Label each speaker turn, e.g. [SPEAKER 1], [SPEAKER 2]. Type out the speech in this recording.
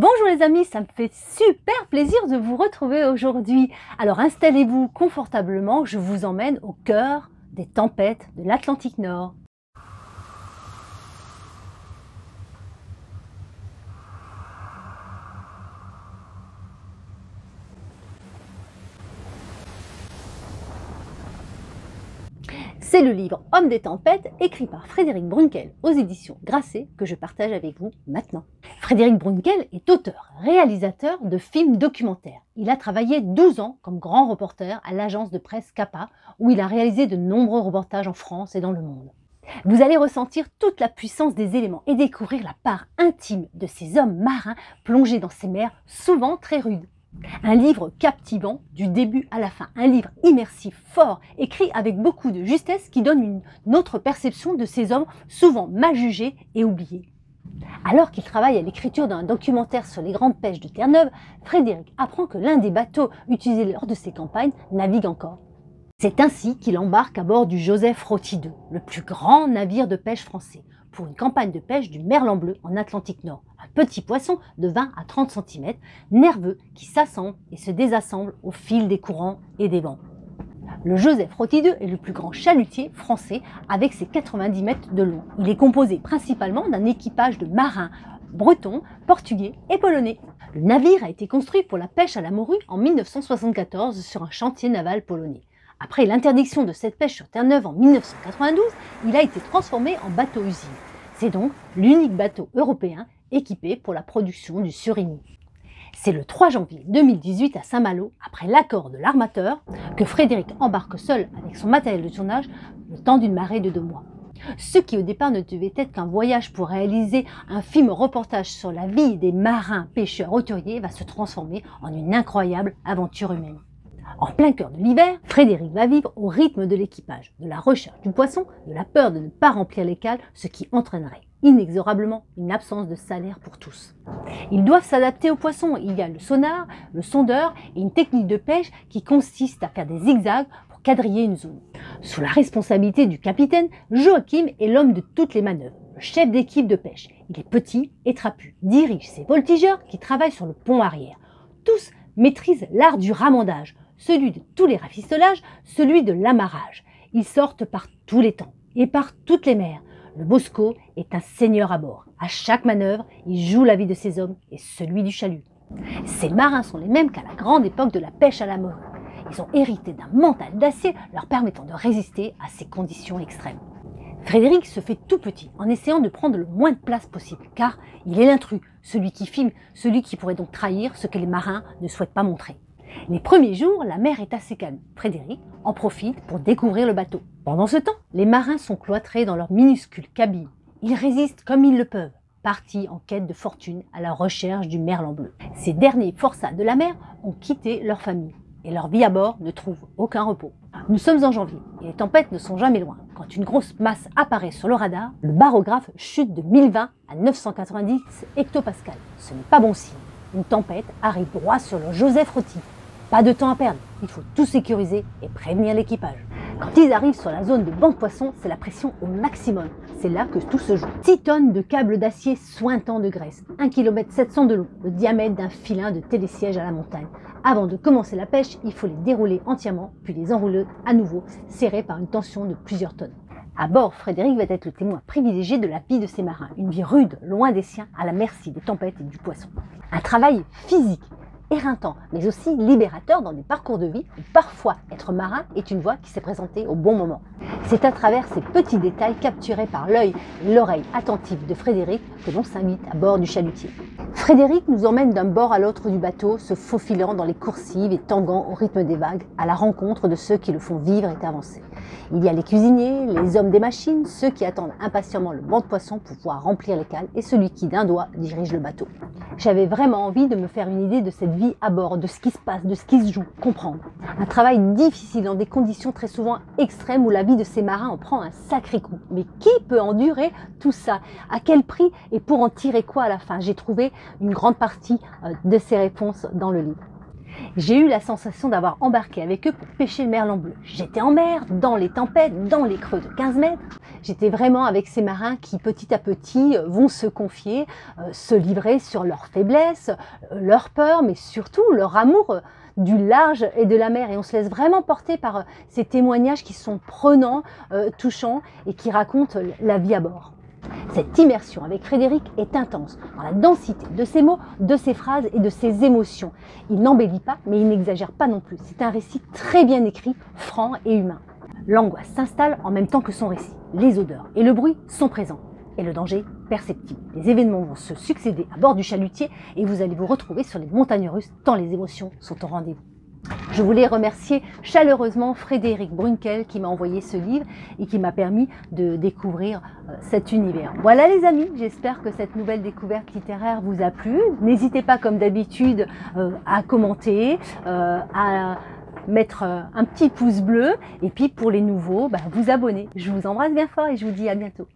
[SPEAKER 1] Bonjour les amis, ça me fait super plaisir de vous retrouver aujourd'hui. Alors installez-vous confortablement, je vous emmène au cœur des tempêtes de l'Atlantique Nord. C'est le livre Homme des tempêtes, écrit par Frédéric Brunkel aux éditions Grasset, que je partage avec vous maintenant. Frédéric Brunkel est auteur, réalisateur de films documentaires. Il a travaillé 12 ans comme grand reporter à l'agence de presse CAPA, où il a réalisé de nombreux reportages en France et dans le monde. Vous allez ressentir toute la puissance des éléments et découvrir la part intime de ces hommes marins plongés dans ces mers souvent très rudes. Un livre captivant du début à la fin, un livre immersif, fort, écrit avec beaucoup de justesse qui donne une autre perception de ces hommes souvent mal jugés et oubliés. Alors qu'il travaille à l'écriture d'un documentaire sur les grandes pêches de Terre-Neuve, Frédéric apprend que l'un des bateaux utilisés lors de ces campagnes navigue encore. C'est ainsi qu'il embarque à bord du Joseph Roty II, le plus grand navire de pêche français, pour une campagne de pêche du merlan bleu en Atlantique Nord, un petit poisson de 20 à 30 cm, nerveux, qui s'assemble et se désassemble au fil des courants et des vents. Le Joseph Roty II est le plus grand chalutier français avec ses 90 mètres de long. Il est composé principalement d'un équipage de marins bretons, portugais et polonais. Le navire a été construit pour la pêche à la morue en 1974 sur un chantier naval polonais. Après l'interdiction de cette pêche sur Terre-Neuve en 1992, il a été transformé en bateau-usine. C'est donc l'unique bateau européen équipé pour la production du surimi. C'est le 3 janvier 2018 à Saint-Malo, après l'accord de l'armateur, que Frédéric embarque seul avec son matériel de tournage le temps d'une marée de 2 mois. Ce qui au départ ne devait être qu'un voyage pour réaliser un film reportage sur la vie des marins pêcheurs hauturiers va se transformer en une incroyable aventure humaine. En plein cœur de l'hiver, Frédéric va vivre au rythme de l'équipage, de la recherche du poisson, de la peur de ne pas remplir les cales, ce qui entraînerait inexorablement une absence de salaire pour tous. Ils doivent s'adapter aux poissons. Il y a le sonar, le sondeur et une technique de pêche qui consiste à faire des zigzags pour quadriller une zone. Sous la responsabilité du capitaine, Joachim est l'homme de toutes les manœuvres, le chef d'équipe de pêche. Il est petit et trapu, dirige ses voltigeurs qui travaillent sur le pont arrière. Tous maîtrisent l'art du ramandage, celui de tous les rafistolages, celui de l'amarrage. Ils sortent par tous les temps et par toutes les mers. Le Bosco est un seigneur à bord. À chaque manœuvre, il joue la vie de ses hommes et celui du chalut. Ces marins sont les mêmes qu'à la grande époque de la pêche à la morue. Ils ont hérité d'un mental d'acier leur permettant de résister à ces conditions extrêmes. Frédéric se fait tout petit en essayant de prendre le moins de place possible, car il est l'intrus, celui qui filme, celui qui pourrait donc trahir ce que les marins ne souhaitent pas montrer. Les premiers jours, la mer est assez calme. Frédéric en profite pour découvrir le bateau. Pendant ce temps, les marins sont cloîtrés dans leur minuscule cabine. Ils résistent comme ils le peuvent, partis en quête de fortune à la recherche du merlan bleu. Ces derniers forçats de la mer ont quitté leur famille et leur vie à bord ne trouve aucun repos. Nous sommes en janvier et les tempêtes ne sont jamais loin. Quand une grosse masse apparaît sur le radar, le barographe chute de 1020 à 990 hectopascales. Ce n'est pas bon signe. Une tempête arrive droit sur le Joseph Roty. Pas de temps à perdre, il faut tout sécuriser et prévenir l'équipage. Quand ils arrivent sur la zone de banc de poissons, c'est la pression au maximum. C'est là que tout se joue. 6 tonnes de câbles d'acier sointant de graisse, 1,7 km de long, le diamètre d'un filin de télésiège à la montagne. Avant de commencer la pêche, il faut les dérouler entièrement, puis les enrouler à nouveau, serrés par une tension de plusieurs tonnes. À bord, Frédéric va être le témoin privilégié de la vie de ces marins. Une vie rude, loin des siens, à la merci des tempêtes et du poisson. Un travail physique, éreintant, mais aussi libérateur dans des parcours de vie où parfois être marin est une voie qui s'est présentée au bon moment. C'est à travers ces petits détails capturés par l'œil et l'oreille attentive de Frédéric que l'on s'invite à bord du chalutier. Frédéric nous emmène d'un bord à l'autre du bateau, se faufilant dans les coursives et tanguant au rythme des vagues, à la rencontre de ceux qui le font vivre et avancer. Il y a les cuisiniers, les hommes des machines, ceux qui attendent impatiemment le banc de poissons pour pouvoir remplir les cales et celui qui d'un doigt dirige le bateau. J'avais vraiment envie de me faire une idée de cette vie à bord, de ce qui se passe, de ce qui se joue, comprendre. Un travail difficile dans des conditions très souvent extrêmes où la vie de ces marins en prend un sacré coup. Mais qui peut endurer tout ça? À quel prix et pour en tirer quoi à la fin? J'ai trouvé une grande partie de ces réponses dans le livre. J'ai eu la sensation d'avoir embarqué avec eux pour pêcher le merlan bleu. J'étais en mer, dans les tempêtes, dans les creux de 15 mètres. J'étais vraiment avec ces marins qui petit à petit vont se confier, se livrer sur leurs faiblesses, leurs peurs, mais surtout leur amour du large et de la mer. Et on se laisse vraiment porter par ces témoignages qui sont prenants, touchants et qui racontent la vie à bord. Cette immersion avec Frédéric est intense dans la densité de ses mots, de ses phrases et de ses émotions. Il n'embellit pas, mais il n'exagère pas non plus. C'est un récit très bien écrit, franc et humain. L'angoisse s'installe en même temps que son récit. Les odeurs et le bruit sont présents et le danger perceptible. Les événements vont se succéder à bord du chalutier et vous allez vous retrouver sur les montagnes russes tant les émotions sont au rendez-vous. Je voulais remercier chaleureusement Frédéric Brunkel qui m'a envoyé ce livre et qui m'a permis de découvrir cet univers. Voilà les amis, j'espère que cette nouvelle découverte littéraire vous a plu. N'hésitez pas comme d'habitude à commenter, à mettre un petit pouce bleu et puis pour les nouveaux, vous abonner. Je vous embrasse bien fort et je vous dis à bientôt.